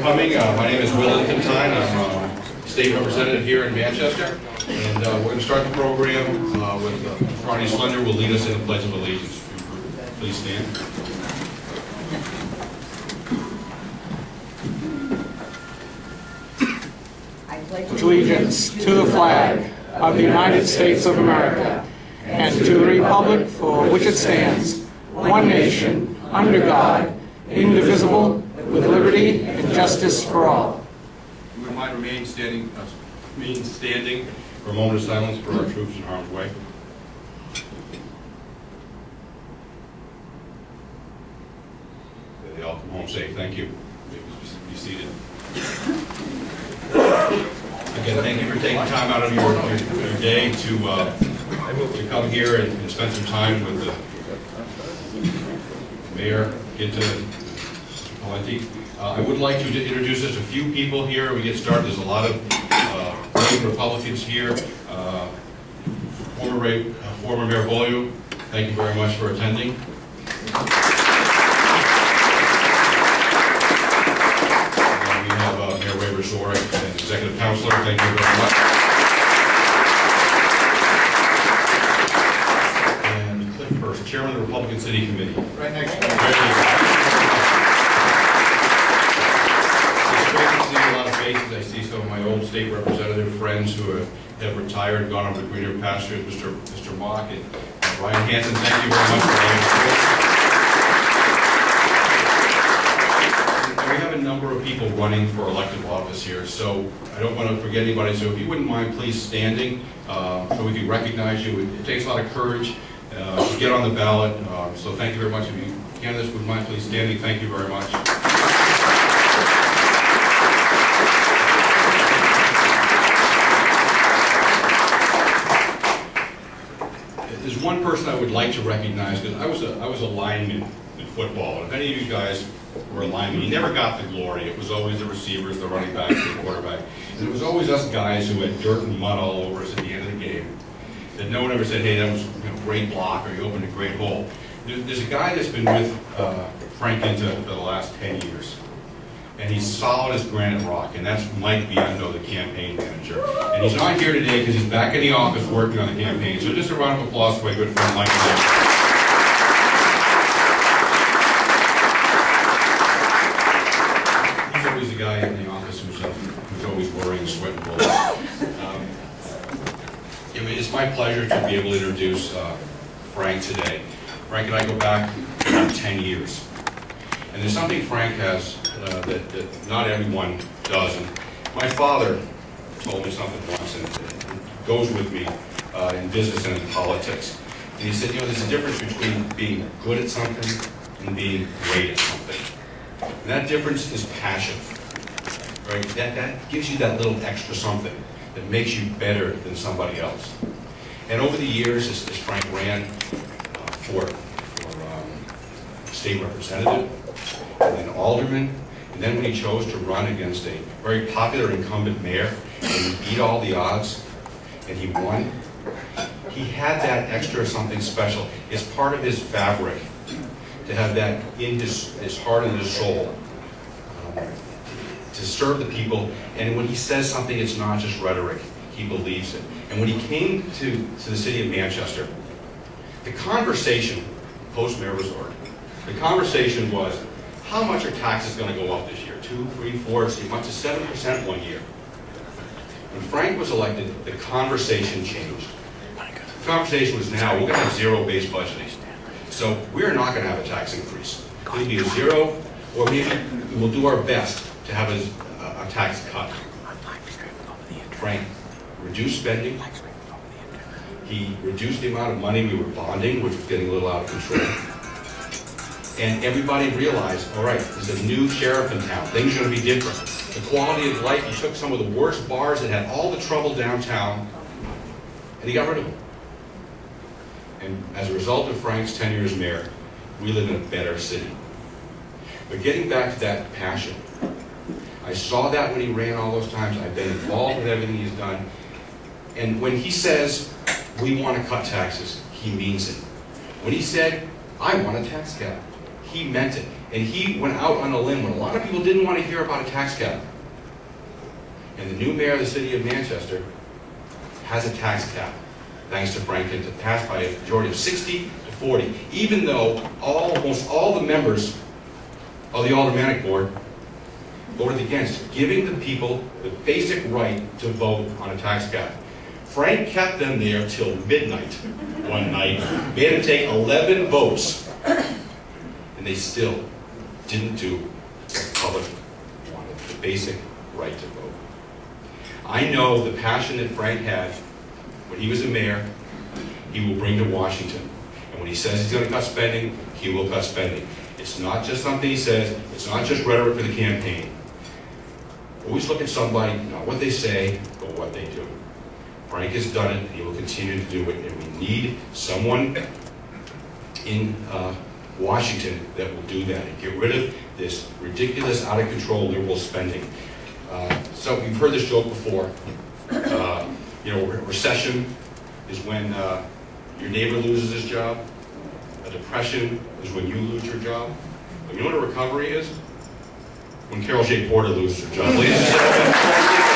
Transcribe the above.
coming. My name is Will Infantine. I'm state representative here in Manchester. And we're going to start the program with Ronnie Slender will lead us in the Pledge of Allegiance. Please stand. I pledge allegiance to the flag of the United States of America and to the republic for which it stands, one nation, under God, indivisible, with liberty and justice for all. We might remain standing for a moment of silence for our troops in harm's way. They all come home safe. Thank you. Be seated. Again, thank you for taking time out of your day to come here and spend some time with the Mayor Guinta, Pawlenty. I would like to introduce just a few people here. We get started. There's a lot of brave Republicans here. Former Mayor Beaulieu, thank you very much for attending. And we have Mayor Ray Resorick, and Executive Counselor. Thank you very much. And Cliff Hurst, Chairman of the Republican City Committee. Right next to me. I see some of my old state representative friends who have retired and gone over to greener pastures, Mr. Mock and Ryan Hansen. Thank you very much for all your support. And we have a number of people running for elected office here, so I don't want to forget anybody. So if you wouldn't mind, please standing so we can recognize you. It takes a lot of courage to get on the ballot. So thank you very much. If you candidates wouldn't mind, please standing. Thank you very much. There's one person I would like to recognize, because I was a lineman in football. And if any of you guys were a lineman, you never got the glory. It was always the receivers, the running back, the quarterback. And it was always us guys who had dirt and mud all over us at the end of the game. That no one ever said, hey, that was a great block, or you opened a great hole. There's a guy that's been with Frank Guinta for the last 10 years. And he's solid as granite rock, and that's Mike Biondo, the campaign manager. And he's not here today because he's back in the office working on the campaign. So just a round of applause for my good friend Mike. He's always the guy in the office who's always worrying, sweating bullets. It's my pleasure to be able to introduce Frank today. Frank and I go back about 10 years. And there's something Frank has that not everyone does. And my father told me something once, and it goes with me in business and in politics. And he said, there's a difference between being good at something and being great at something. And that difference is passion. Right? That gives you that little extra something that makes you better than somebody else. And over the years, as Frank ran for state representative, and then alderman, and then when he chose to run against a very popular incumbent mayor, and he beat all the odds, and he won, he had that extra something special. It's part of his fabric to have that in his heart and his soul, to serve the people. And when he says something, it's not just rhetoric. He believes it. And when he came to the city of Manchester, the conversation, post-mayor resort, the conversation was, how much are taxes going to go up this year? 2, 3, 4, as much as 7% one year. When Frank was elected, the conversation changed. The conversation was now, we're going to have zero-based budgeting. So we're not going to have a tax increase. It'll be a zero, or maybe we'll do our best to have a tax cut. Frank reduced spending. He reduced the amount of money we were bonding, which was getting a little out of control. And everybody realized, all right, there's a new sheriff in town. Things are going to be different. The quality of life, he took some of the worst bars that had all the trouble downtown, and he got rid of them. And as a result of Frank's tenure as mayor, we live in a better city. But getting back to that passion, I saw that when he ran all those times. I've been involved with everything he's done. And when he says, we want to cut taxes, he means it. When he said, I want a tax cap, he meant it. And he went out on a limb when a lot of people didn't want to hear about a tax cap. And the new mayor of the city of Manchester has a tax cap, thanks to Frank Guinta, passed by a majority of 60 to 40, even though almost all the members of the Aldermanic Board voted against, giving the people the basic right to vote on a tax cap. Frank kept them there till midnight one night, made them take 11 votes, and they still didn't do what the public wanted, the basic right to vote. I know the passion that Frank had when he was a mayor, he will bring to Washington. And when he says he's going to cut spending, he will cut spending. It's not just something he says, it's not just rhetoric for the campaign. Always look at somebody, not what they say, but what they do. Frank has done it, and he will continue to do it, and we need someone in Washington that will do that and get rid of this ridiculous, out-of-control liberal spending. So we've heard this joke before. Recession is when your neighbor loses his job. A depression is when you lose your job. But you know what a recovery is? When Carol J. Porter loses her job. Ladies and gentlemen,